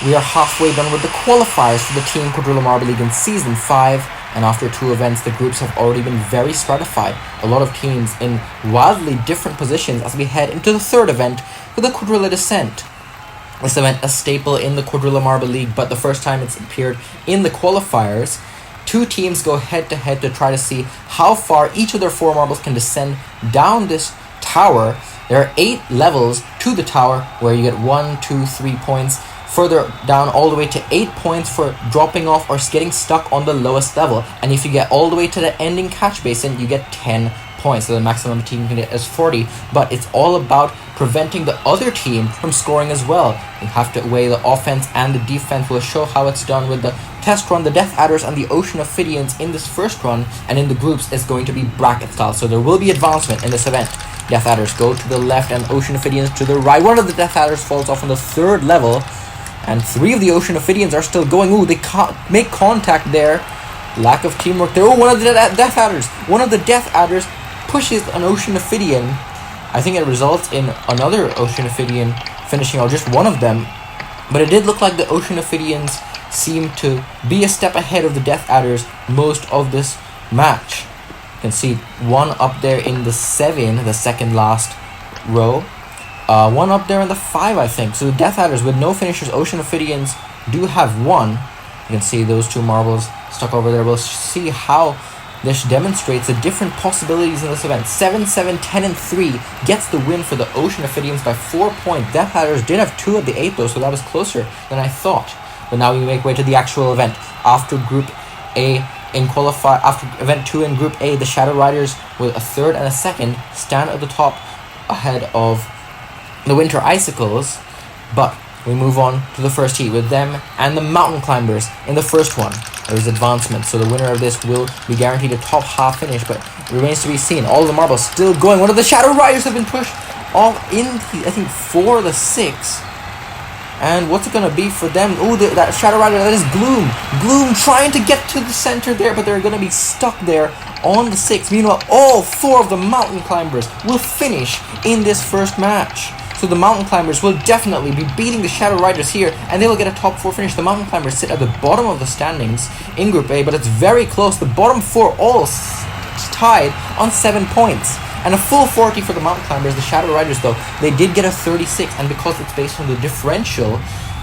we are halfway done with the qualifiers for the Team Quadrilla Marble League in Season 5, and after 2 events, the groups have already been very stratified. A lot of teams in wildly different positions as we head into the 3rd event for the Quadrilla Descent. This event a staple in the Quadrilla Marble League, but the first time it's appeared in the qualifiers. 2 teams go head-to-head to try to see how far each of their 4 marbles can descend down this tower. There are 8 levels to the tower where you get 1, 2, 3 points. Further down all the way to 8 points for dropping off or getting stuck on the lowest level. And if you get all the way to the ending catch basin, you get 10 points. So the maximum a team can get is 40. But it's all about preventing the other team from scoring as well. You have to weigh the offense and the defense. We'll show how it's done with the test run, the Death Adders and the Ocean Ophidians in this first run. And in the groups, it's going to be bracket style. So there will be advancement in this event. Death Adders go to the left and Ocean Ophidians to the right. One of the Death Adders falls off on the 3rd level. And 3 of the Ocean Ophidians are still going. Ooh, they make contact there. Lack of teamwork there. Oh, one of the Death Adders. One of the Death Adders pushes an Ocean Ophidian. I think it results in another Ocean Ophidian finishing out, just one of them. But it did look like the Ocean Ophidians seemed to be a step ahead of the Death Adders most of this match. You can see one up there in the 7, the second last row. One up there in the 5, I think. So the Death Adders with no finishers, Ocean Ophidians do have one. You can see those 2 marbles stuck over there. We'll see how this demonstrates the different possibilities in this event. 7, 7, 10, and 3 gets the win for the Ocean Ophidians by 4 points. Death Adders did have 2 of the 8 though, so that was closer than I thought. But now we make way to the actual event. After Group A after Event 2 in Group A, the Shadow Riders with a 3rd and a 2nd stand at the top ahead of the Winter Icicles, but we move on to the first heat with them and the Mountain Climbers in the first one. There is advancement, so the winner of this will be guaranteed a top half finish, but it remains to be seen. All of the marbles still going. One of the Shadow Riders have been pushed off in, I think, 4 of the 6. And what's it going to be for them? Oh, that Shadow Rider, that is Gloom. Gloom trying to get to the center there, but they're going to be stuck there on the 6. Meanwhile, all 4 of the Mountain Climbers will finish in this first match. So the Mountain Climbers will definitely be beating the Shadow Riders here, and they will get a top 4 finish. The Mountain Climbers sit at the bottom of the standings in Group A, but it's very close. The bottom 4 all tied on 7 points. And a full 40 for the Mountain Climbers. The Shadow Riders, though, they did get a 36, and because it's based on the differential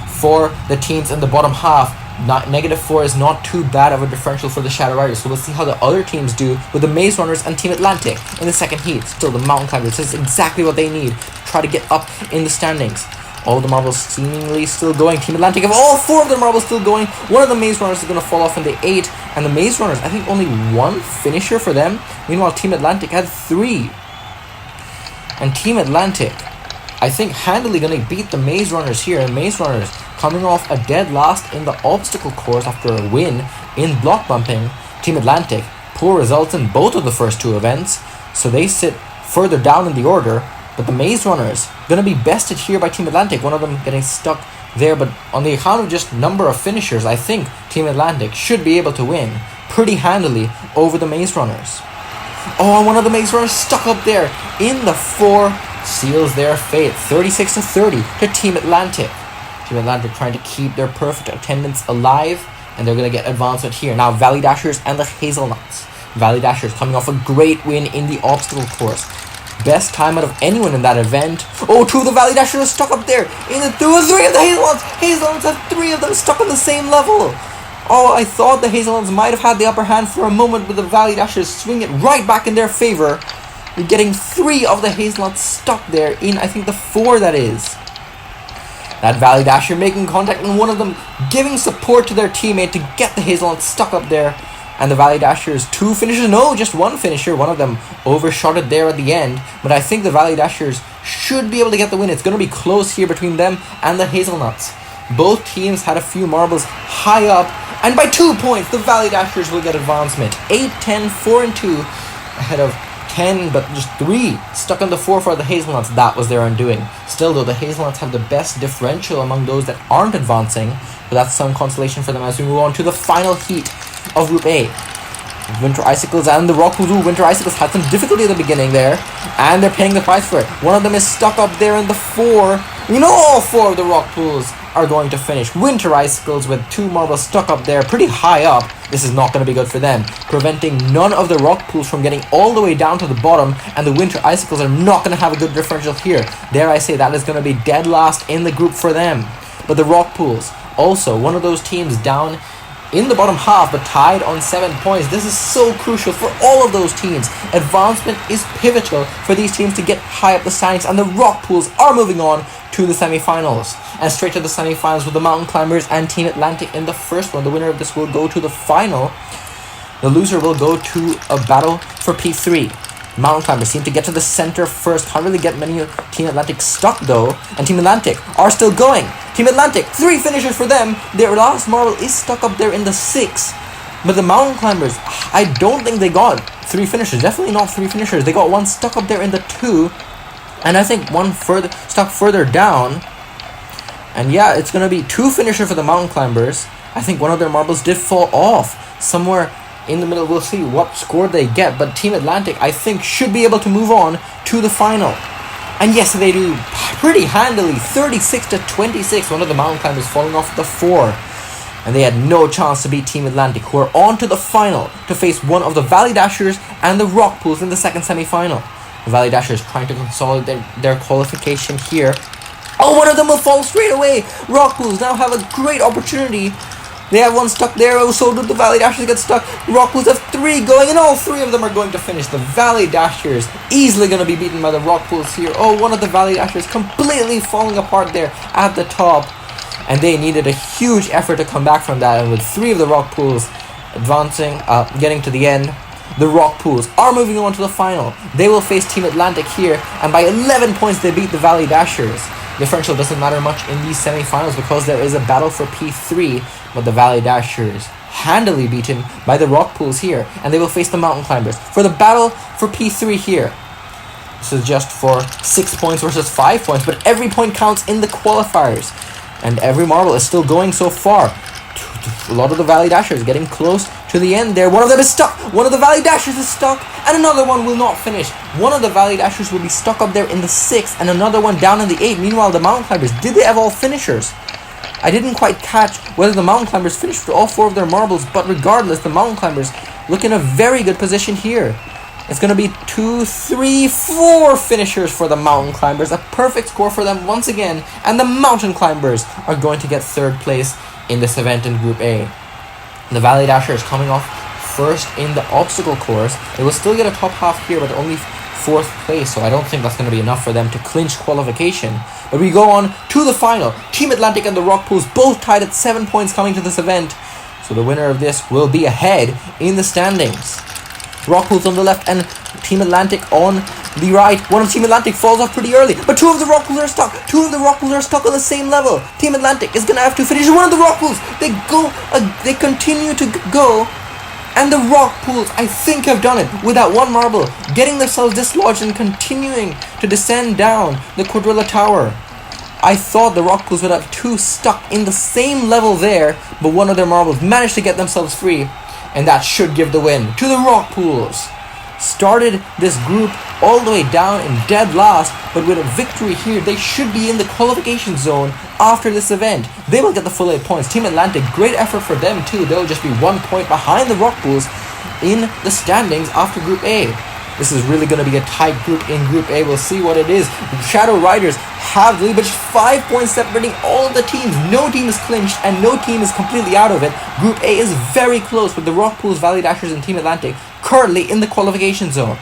for the teams in the bottom half, -4 is not too bad of a differential for the Shadow Riders. So we'll see how the other teams do with the Maze Runners and Team Atlantic in the second heat. Still, the Mountain Climbers, this is exactly what they need to try to get up in the standings. All the marbles seemingly still going. Team Atlantic have all 4 of their marbles still going. One of the Maze Runners is going to fall off in the 8. And the Maze Runners, I think only 1 finisher for them. Meanwhile, Team Atlantic had 3. And Team Atlantic, I think, handily going to beat the Maze Runners here. And Maze Runners coming off a dead last in the obstacle course after a win in block bumping. Team Atlantic, poor results in both of the first 2 events. So they sit further down in the order. But the Maze Runners going to be bested here by Team Atlantic. One of them getting stuck there. But on the account of just number of finishers, I think Team Atlantic should be able to win pretty handily over the Maze Runners. Oh, one of the Maze Runners stuck up there in the 4 seals their fate. 36-30 to Team Atlantic. Team Atlantic trying to keep their perfect attendance alive, and they're going to get advancement here. Now, Valley Dashers and the Hazelnuts. Valley Dashers coming off a great win in the obstacle course. Best time out of anyone in that event. Oh, 2 of the Valley Dashers are stuck up there in the 2 and 3 of the Hazelnuts. Hazelnuts have 3 of them stuck on the same level. Oh, I thought the Hazelnuts might have had the upper hand for a moment, but the Valley Dashers swing it right back in their favor. We're getting 3 of the Hazelnuts stuck there in, I think, the 4 that is. That Valley Dasher making contact, and one of them giving support to their teammate to get the Hazelnuts stuck up there. And the Valley Dashers, 2 finishers, no, just 1 finisher. One of them overshot it there at the end. But I think the Valley Dashers should be able to get the win. It's going to be close here between them and the Hazelnuts. Both teams had a few marbles high up. And by 2 points, the Valley Dashers will get advancement. 8, 10, 4, and 2 ahead of 10, but just 3 stuck on the 4 for the Hazelnuts. That was their undoing. Still, though, the Hazelnuts have the best differential among those that aren't advancing. But that's some consolation for them as we move on to the final heat of Group A. Winter Icicles and the Rock Voodoo. Winter Icicles had some difficulty at the beginning there, and they're paying the price for it. One of them is stuck up there in the 4 You know, all 4 of the rock pools are going to finish. Winter Icicles with 2 marbles stuck up there, pretty high up. This is not going to be good for them, preventing none of the rock pools from getting all the way down to the bottom, and the Winter Icicles are not going to have a good differential here. Dare I say that is going to be dead last in the group for them. But the rock pools, also one of those teams down in the bottom half but tied on 7 points. This is so crucial for all of those teams. Advancement is pivotal for these teams to get high up the standings, and the rock pools are moving on to the semi-finals. And straight to the semi-finals with the Mountain Climbers and Team Atlantic in the first one. The winner of this will go to the final. The loser will go to a battle for P3. Mountain Climbers seem to get to the center first. Can't really get many of Team Atlantic stuck though. And Team Atlantic are still going. Team Atlantic, 3 finishers for them. Their last marble is stuck up there in the 6. But the Mountain Climbers, I don't think they got 3 finishers. Definitely not 3 finishers. They got one stuck up there in the 2. And I think one stuck further down. And yeah, it's going to be 2 finishers for the Mountain Climbers. I think one of their marbles did fall off somewhere in the middle. We'll see what score they get, but Team Atlantic, I think, should be able to move on to the final. And yes, they do pretty handily, 36-26. One of the Mountain Climbers falling off the 4. And they had no chance to beat Team Atlantic, who are on to the final to face one of the Valley Dashers and the Rock Pools in the second semi-final. The Valley Dashers trying to consolidate their qualification here. Oh, one of them will fall straight away. Rock Pools now have a great opportunity. They have one stuck there. Oh, so do the Valley Dashers get stuck. Rock Pools have 3 going, and all 3 of them are going to finish. The Valley Dashers easily going to be beaten by the Rock Pools here. Oh, one of the Valley Dashers completely falling apart there at the top. And they needed a huge effort to come back from that. And with 3 of the Rock Pools advancing, getting to the end, the Rock Pools are moving on to the final. They will face Team Atlantic here, and by 11 points they beat the Valley Dashers. Differential doesn't matter much in these semi-finals because there is a battle for P3, but the Valley Dashers handily beaten by the Rock Pools here, and they will face the Mountain Climbers for the battle for P3 here. This is just for 6 points versus 5 points, but every point counts in the qualifiers, and every marble is still going so far. A lot of the Valley Dashers getting close to the end there. One of them is stuck. One of the Valley Dashers is stuck, and another one will not finish. One of the Valley Dashers will be stuck up there in the 6th, and another one down in the 8th. Meanwhile, the Mountain Climbers, did they have all finishers? I didn't quite catch whether the Mountain Climbers finished for all 4 of their marbles, but regardless, the Mountain Climbers look in a very good position here. It's going to be 2, 3, 4 finishers for the Mountain Climbers. A perfect score for them once again, and the Mountain Climbers are going to get 3rd place in this event in Group A. The Valley Dashers coming off first in the obstacle course. They will still get a top half here, but only 4th place, so I don't think that's going to be enough for them to clinch qualification. But we go on to the final. Team Atlantic and the Rock Pools both tied at 7 points coming to this event. So the winner of this will be ahead in the standings. Rock Pools on the left and Team Atlantic on the right. One of Team Atlantic falls off pretty early, but 2 of the Rock Pools are stuck. 2 of the Rock Pools are stuck on the same level. Team Atlantic is going to have to finish one of the Rock Pools. They continue to go. And the Rock Pools, I think, have done it with that one marble, getting themselves dislodged and continuing to descend down the Quadrilla Tower. I thought the Rock Pools would have 2 stuck in the same level there, but one of their marbles managed to get themselves free, and that should give the win to the Rock Pools. Started this group all the way down in dead last, but with a victory here, they should be in the qualification zone after this event. They will get the full 8 points. Team Atlantic, great effort for them too. They'll just be 1 point behind the Rock Pools in the standings after Group A. This is really going to be a tight group in Group A. We'll see what it is. Shadow Riders have the lead, but just 5 points separating all of the teams. No team is clinched, and no team is completely out of it. Group A is very close with the Rock Pools, Valley Dashers, and Team Atlantic currently in the qualification zone.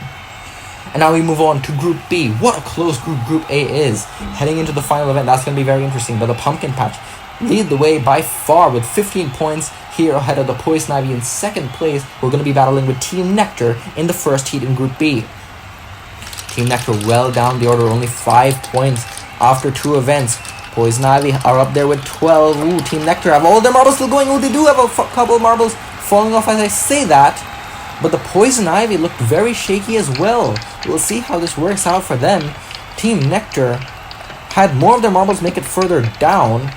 And now we move on to Group B. What a close Group A is. Heading into the final event, that's going to be very interesting. But the Pumpkin Patch lead the way by far with 15 points here ahead of the Poison Ivy in 2nd place. We're going to be battling with Team Nectar in the first heat in Group B. Team Nectar well down the order, only 5 points after 2 events. Poison Ivy are up there with 12. Ooh, Team Nectar have all their marbles still going. Ooh, they do have a couple of marbles falling off as I say that. But the Poison Ivy looked very shaky as well. We'll see how this works out for them. Team Nectar had more of their marbles make it further down.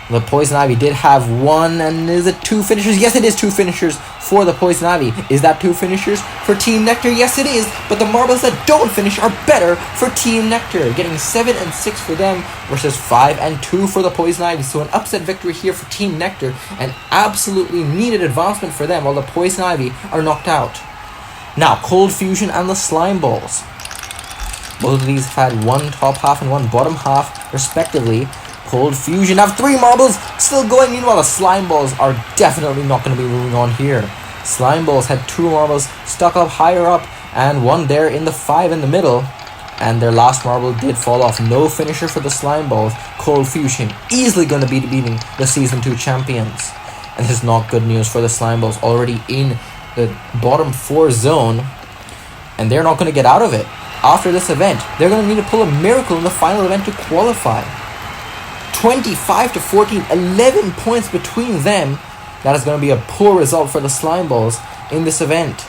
The Poison Ivy did have one, and is it two finishers? Yes, it is two finishers for the Poison Ivy. Is that two finishers for Team Nectar? Yes, it is, but the marbles that don't finish are better for Team Nectar, getting 7 and 6 for them versus 5 and 2 for the Poison Ivy. So an upset victory here for Team Nectar, an absolutely needed advancement for them, while the Poison Ivy are knocked out. Now, Cold Fusion and the Slime Balls. Both of these had one top half and one bottom half, respectively. Cold Fusion have 3 marbles still going. Meanwhile, the Slime Balls are definitely not going to be moving on here. Slime Balls had 2 marbles stuck up higher up and one there in the 5 in the middle. And their last marble did fall off. No finisher for the Slime Balls. Cold Fusion easily going to be beating the Season 2 champions. And this is not good news for the Slime Balls, already in the bottom 4 zone. And they're not going to get out of it. After this event, they're going to need to pull a miracle in the final event to qualify. 25 to 14, 11 points between them. That is going to be a poor result for the Slime Balls in this event.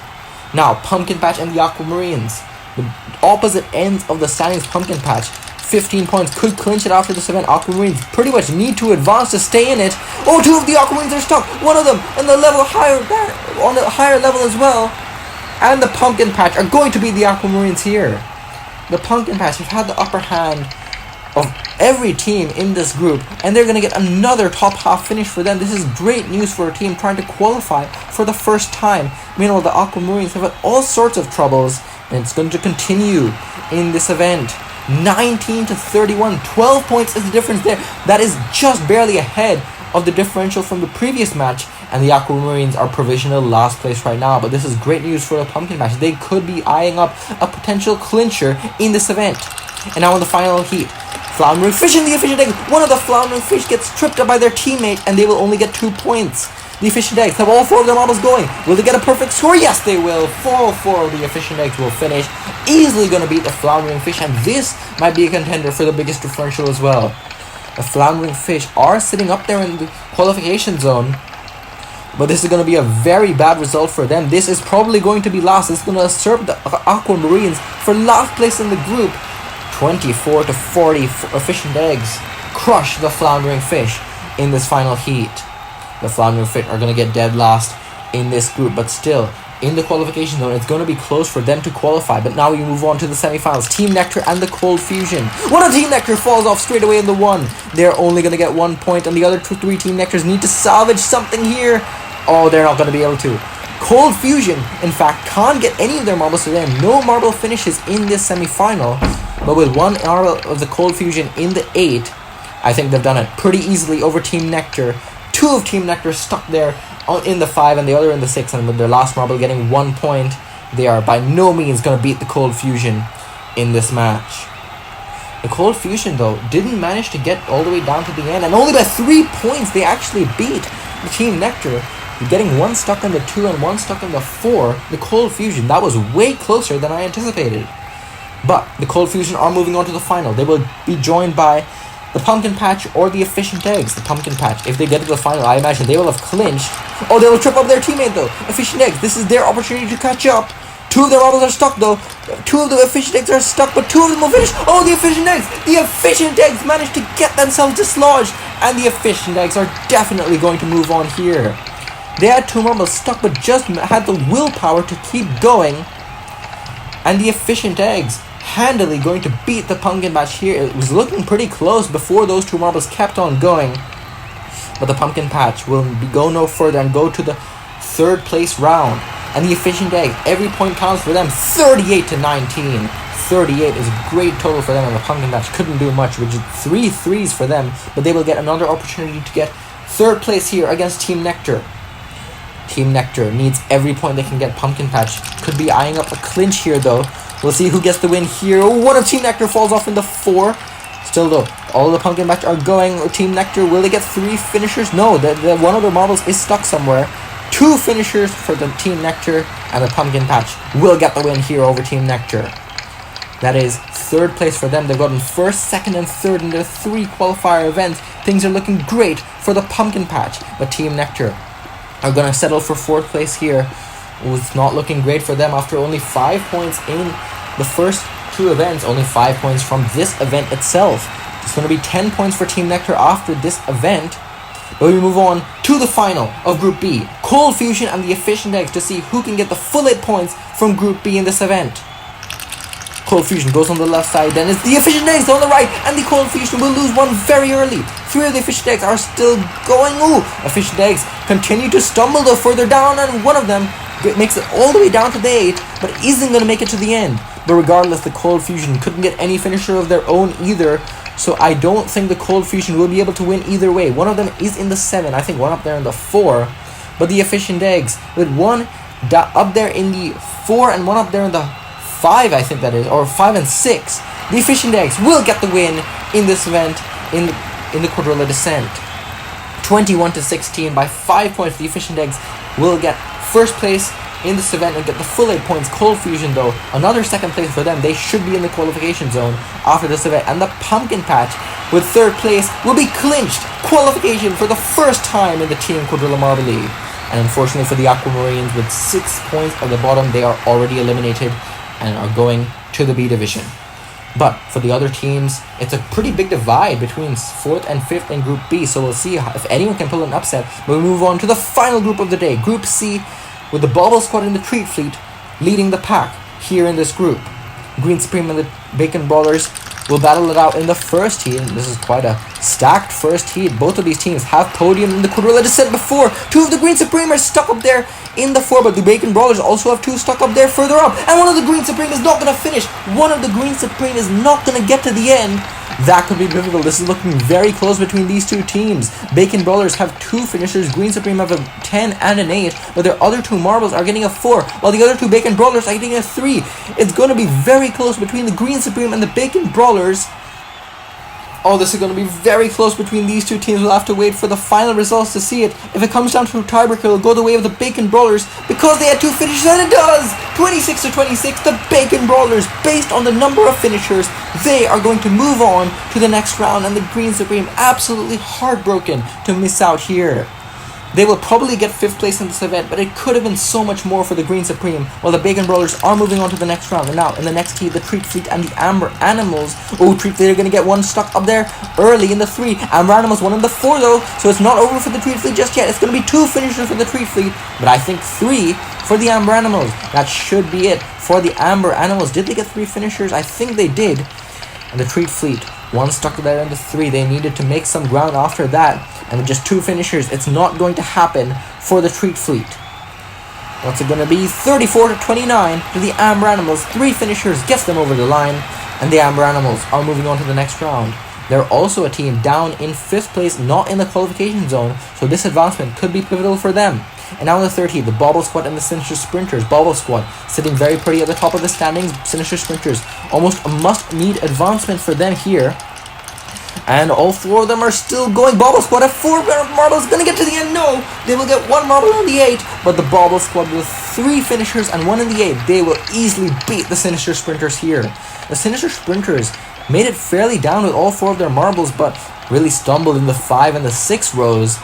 Now, Pumpkin Patch and the Aquamarines. The opposite ends of the standings. Pumpkin Patch, 15 points, could clinch it after this event. Aquamarines pretty much need to advance to stay in it. Oh, 2 of the Aquamarines are stuck. One of them on the level higher, on a higher level as well. And the Pumpkin Patch are going to be the Aquamarines here. The Pumpkin Patch have had the upper hand of every team in this group, and they're going to get another top half finish for them. This is great news for a team trying to qualify for the first time. Meanwhile, the Aquamarines have had all sorts of troubles, and it's going to continue in this event. 19 to 31, 12 points is the difference there. That is just barely ahead of the differential from the previous match, and the Aquamarines are provisional last place right now. But this is great news for the Pumpkin Patch. They could be eyeing up a potential clincher in this event. And now in the final heat, Floundering Fish and the Efficient Egg. One of the Floundering Fish gets tripped up by their teammate, and they will only get 2 points. The Efficient Eggs have all 4 of their marbles going. Will they get a perfect score? Yes, they will. 4 of the Efficient Eggs will finish. Easily going to beat the Floundering Fish, and this might be a contender for the biggest differential as well. The Floundering Fish are sitting up there in the qualification zone, but this is going to be a very bad result for them. This is probably going to be last. This is going to usurp the Aquamarines for last place in the group. 24 to 40 Efficient Eggs crush the Floundering Fish in this final heat. The Floundering Fish are going to get dead last in this group, but still, in the qualification zone, it's going to be close for them to qualify. But now we move on to the semifinals. Team Nectar and the Cold Fusion. One of Team Nectar falls off straight away in the 1. They're only going to get 1 point, and the other 3 Team Nectars need to salvage something here. Oh, they're not going to be able to. Cold Fusion, in fact, can't get any of their marbles to them. No marble finishes in this semifinal. But with 1 marble of the Cold Fusion in the 8, I think they've done it pretty easily over Team Nectar. 2 of Team Nectar stuck there in the 5 and the other in the 6, and with their last marble getting 1 point, they are by no means going to beat the Cold Fusion in this match. The Cold Fusion, though, didn't manage to get all the way down to the end, and only by 3 points they actually beat the Team Nectar, getting 1 stuck in the 2 and 1 stuck in the 4. The Cold Fusion, that was way closer than I anticipated. But the Cold Fusion are moving on to the final. They will be joined by the Pumpkin Patch or the Efficient Eggs. The Pumpkin Patch, if they get to the final, I imagine they will have clinched. Oh, they will trip up their teammate though. Efficient Eggs, this is their opportunity to catch up. 2 of their marbles are stuck though. 2 of the Efficient Eggs are stuck, but 2 of them will finish. Oh, the Efficient Eggs! The Efficient Eggs managed to get themselves dislodged, and the Efficient Eggs are definitely going to move on here. They had 2 marbles stuck, but just had the willpower to keep going. And the Efficient Eggs handily going to beat the Pumpkin Patch here. It was looking pretty close before those 2 marbles kept on going. But the Pumpkin Patch will go no further and go to the 3rd place round. And the Efficient Egg, every point counts for them. 38 to 19. 38 is a great total for them, and the Pumpkin Patch couldn't do much, which is 3 threes for them. But they will get another opportunity to get 3rd place here against Team Nectar. Team Nectar needs every point they can get. Pumpkin Patch could be eyeing up a clinch here though. We'll see who gets the win here. One of Team Nectar falls off in the 4. Still though, all the Pumpkin Patch are going. Team Nectar, will they get 3 finishers? No, the one of their marbles is stuck somewhere. 2 finishers for the Team Nectar, and the Pumpkin Patch will get the win here over Team Nectar. That is 3rd place for them. They've gotten 1st, 2nd, and 3rd in their 3 qualifier events. Things are looking great for the Pumpkin Patch, but Team Nectar are going to settle for 4th place here. It's not looking great for them after only 5 points in the first 2 events. Only 5 points from this event itself. It's going to be 10 points for Team Nectar after this event. But we move on to the final of Group B. Cold Fusion and the Efficient Eggs to see who can get the full 8 points from Group B in this event. Cold Fusion goes on the left side, then it's the Efficient Eggs on the right, and the Cold Fusion will lose one very early. 3 of the Efficient Eggs are still going. Ooh, Efficient Eggs continue to stumble though further down, and one of them makes it all the way down to the 8, but isn't going to make it to the end. But regardless, the Cold Fusion couldn't get any finisher of their own either, so I don't think the Cold Fusion will be able to win either way. One of them is in the 7, I think one up there in the 4, but the Efficient Eggs, with one up there in the 4 and one up there in the 5, I think that is, or 5 and 6, the Efficient Eggs will get the win in this event in the Quadrilla Descent. 21-16 by 5 points. The Efficient Eggs will get first place in this event and get the full 8 points. Cold Fusion though, another second place for them. They should be in the qualification zone after this event, and the Pumpkin Patch with third place will be clinched qualification for the first time in the Team Quadrilla Marble League. And unfortunately for the Aquamarines, with 6 points at the bottom, they are already eliminated and are going to the B division. But for the other teams, it's a pretty big divide between 4th and 5th in Group B, so we'll see if anyone can pull an upset. We'll move on to the final group of the day, Group C, with the Bobble Squad and the Treat Fleet leading the pack here in this group. Green Supreme and the Bacon Brawlers will battle it out in the first heat, and this is quite a stacked first heat. Both of these teams have podiumed in the Quadrilla Descent before. 2 of the Green Supreme are stuck up there in the 4, but the Bacon Brawlers also have 2 stuck up there further up, and one of the Green Supreme is not going to finish. One of the Green Supreme is not going to get to the end. That could be pivotal. This is looking very close between these two teams. Bacon Brawlers have 2 finishers, Green Supreme have a 10 and an 8, but their other 2 marbles are getting a 4, while the other 2 Bacon Brawlers are getting a 3. It's going to be very close between the Green Supreme and the Bacon Brawlers. Oh, this is going to be very close between these two teams. We'll have to wait for the final results to see it. If it comes down to a tiebreaker, it'll go the way of the Bacon Brawlers because they had 2 finishes, and it does! 26-26, the Bacon Brawlers, based on the number of finishers, they are going to move on to the next round, and the Green Supreme absolutely heartbroken to miss out here. They will probably get 5th place in this event, but it could have been so much more for the Green Supreme, while the Bacon Brawlers are moving on to the next round. And now, in the next heat, the Treat Fleet and the Amber Animals. Oh, Treat Fleet are going to get 1 stuck up there early in the 3. Amber Animals 1 in the 4, though, so it's not over for the Treat Fleet just yet. It's going to be 2 finishers for the Treat Fleet, but I think 3 for the Amber Animals. That should be it for the Amber Animals. Did they get 3 finishers? I think they did. And the Treat Fleet, 1 stuck there in the 3. They needed to make some ground after that. And with just 2 finishers, it's not going to happen for the Treat Fleet. What's it going to be? 34-29 to the Amber Animals. 3 finishers gets them over the line, and the Amber Animals are moving on to the next round. They're also a team down in 5th place, not in the qualification zone, so this advancement could be pivotal for them. And now in the third heat, the Bobble Squad and the Sinister Sprinters. Bobble Squad sitting very pretty at the top of the standings. Sinister Sprinters, almost a must-need advancement for them here. And all 4 of them are still going. Bobble Squad have 4 marbles. Gonna get to the end? No! They will get 1 marble in the 8. But the Bobble Squad with 3 finishers and 1 in the 8. They will easily beat the Sinister Sprinters here. The Sinister Sprinters made it fairly down with all 4 of their marbles, but really stumbled in the 5 and the 6 rows.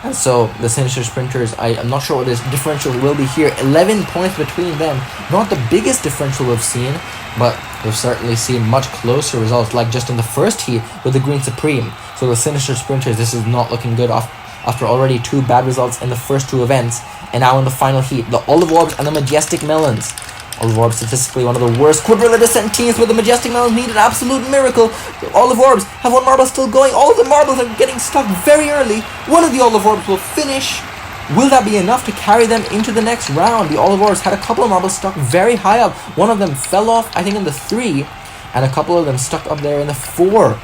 And so the Sinister Sprinters, I'm not sure what this differential will be here. 11 points between them. Not the biggest differential we've seen, but we've certainly seen much closer results, like just in the first heat with the Green Supreme. So the Sinister Sprinters, this is not looking good after already 2 bad results in the first 2 events. And now in the final heat, the Olive Orbs and the Majestic Melons. Olive Orbs statistically one of the worst Quadrilla Descent teams, but the Majestic Melons need an absolute miracle. The Olive Orbs have 1 marble still going. All of the marbles are getting stuck very early. One of the Olive Orbs will finish. Will that be enough to carry them into the next round? The Olive Orbs had a couple of marbles stuck very high up. One of them fell off, I think, in the 3, and a couple of them stuck up there in the 4.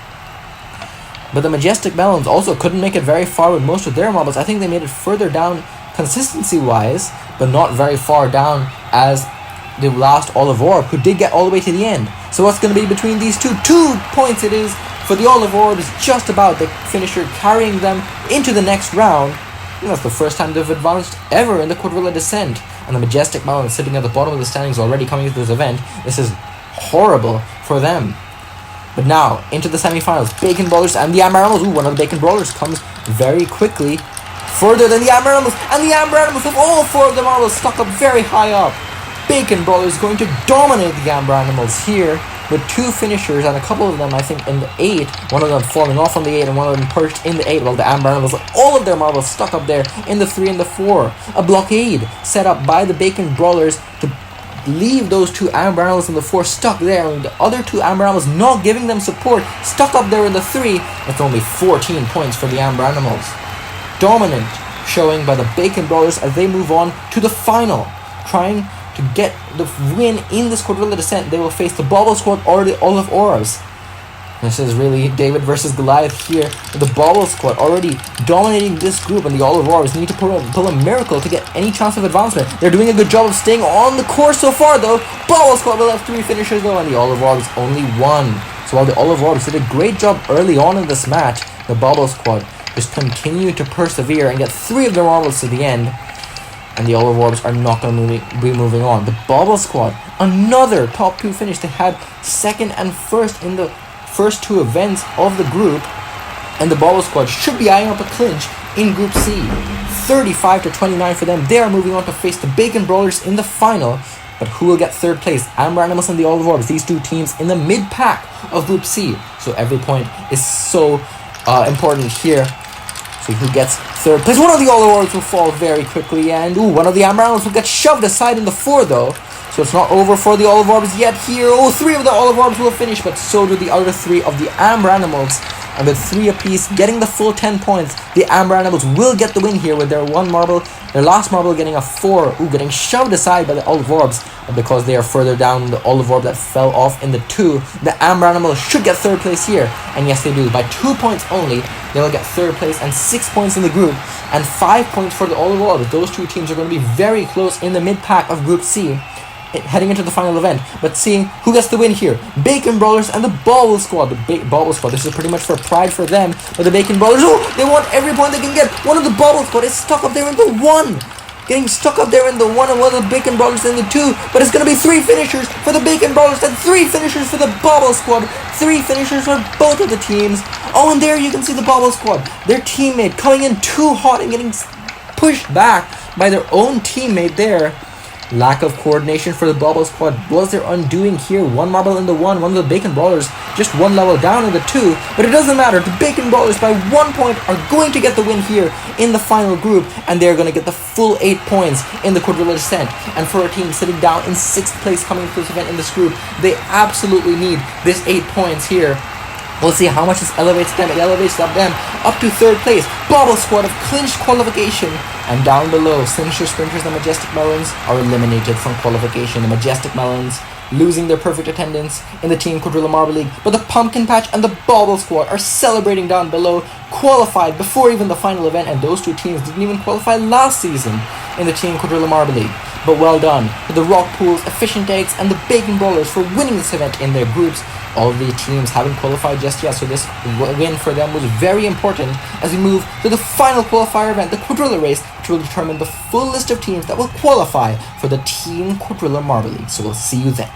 But the Majestic Melons also couldn't make it very far with most of their marbles. I think they made it further down consistency-wise, but not very far down as the last Olive Orb, who did get all the way to the end. So what's going to be between these two? 2 points it is for the Olive Orbs, just about the finisher carrying them into the next round. And that's the first time they've advanced ever in the Quadrilla Descent. And the Majestic Melons sitting at the bottom of the standings already coming into this event. This is horrible for them. But now, into the semi-finals, Bacon Brawlers and the Amber Animals. Ooh, one of the Bacon Brawlers comes very quickly, further than the Amber Animals. And the Amber Animals have all 4 of the marbles stuck up very high up. Bacon Brawlers going to dominate the Amber Animals here with 2 finishers, and a couple of them, I think, in the 8, one of them falling off on the 8 and one of them perched in the 8, while the Amber Animals, all of their marbles stuck up there in the 3 and the 4. A blockade set up by the Bacon Brawlers to leave those 2 Amber Animals in the 4 stuck there, and the other 2 Amber Animals not giving them support, stuck up there in the 3. That's only 14 points for the Amber Animals. Dominant showing by the Bacon Brawlers as they move on to the final, trying to get the win in this Quadrilla Descent. They will face the Bobble Squad or the Olive Orbs. This is really David versus Goliath here. The Bobble Squad already dominating this group, and the Olive Orbs need to pull a miracle to get any chance of advancement. They're doing a good job of staying on the course so far though. Bobble Squad will have 3 finishers though, and the Olive Orbs only 1. So while the Olive Orbs did a great job early on in this match, the Bobble Squad just continue to persevere and get 3 of their marbles to the end. And the Olive Orbs are not going to be moving on. The Bobble Squad, another top 2 finish. They had 2nd and 1st in the first 2 events of the group. And the Bobble Squad should be eyeing up a clinch in Group C. 35-29 for them. They are moving on to face the Bacon Brawlers in the final. But who will get 3rd place? Amber Animals and the Olive Orbs. These 2 teams in the mid-pack of Group C. So every point is so important here. So who gets 3rd place? One of the Olive Orbs will fall very quickly, and one of the Amber Animals will get shoved aside in the 4 though. So it's not over for the Olive Orbs yet here. 3 of the Olive Orbs will finish, but so do the other 3 of the Amber Animals. And with 3 apiece getting the full 10 points, the Amber Animals will get the win here with their their last marble getting a 4. Getting shoved aside by the Olive Orbs. And because they are further down, the Olive Orb that fell off in the 2, the Amber Animals should get 3rd place here. And yes, they do. By 2 points only, they will get 3rd place and 6 points in the group. And 5 points for the Olive Orb. Those 2 teams are going to be very close in the mid-pack of Group C, heading into the final event. But seeing who gets the win here, Bacon Brawlers and the Bobble Squad. The Bobble Squad, this is pretty much for pride for them. But the Bacon Brawlers, they want every point they can get. One of the Bobble Squad is stuck up there in the 1. Getting stuck up there in the 1, and one of the Bacon Brawlers in the 2. But it's going to be 3 finishers for the Bacon Brawlers and 3 finishers for the Bobble Squad. 3 finishers for both of the teams. And there you can see the Bobble Squad, their teammate, coming in too hot and getting pushed back by their own teammate there. Lack of coordination for the Bobble Squad was their undoing here. 1 marble in the 1, one of the Bacon Brawlers just 1 level down in the 2. But it doesn't matter. The Bacon Brawlers by 1 point are going to get the win here in the final group. And they're going to get the full 8 points in the Quadrilla Descent. And for a team sitting down in 6th place coming into this event in this group, they absolutely need this 8 points here. We'll see how much this elevates them. It elevates them up to 3rd place. Bobble Squad have clinched qualification. And down below, Sinister Sprinters and Majestic Melons are eliminated from qualification. The Majestic Melons losing their perfect attendance in the Team Quadrilla Marble League. But the Pumpkin Patch and the Bobble Squad are celebrating down below, qualified before even the final event. And those 2 teams didn't even qualify last season in the Team Quadrilla Marble League. But well done to the Rock Pools, Efficient Eggs, and the Bacon Brawlers for winning this event in their groups. All of the teams haven't qualified just yet, so this win for them was very important as we move to the final qualifier event, the Quadrilla Race, which will determine the full list of teams that will qualify for the Team Quadrilla Marble League. So we'll see you then.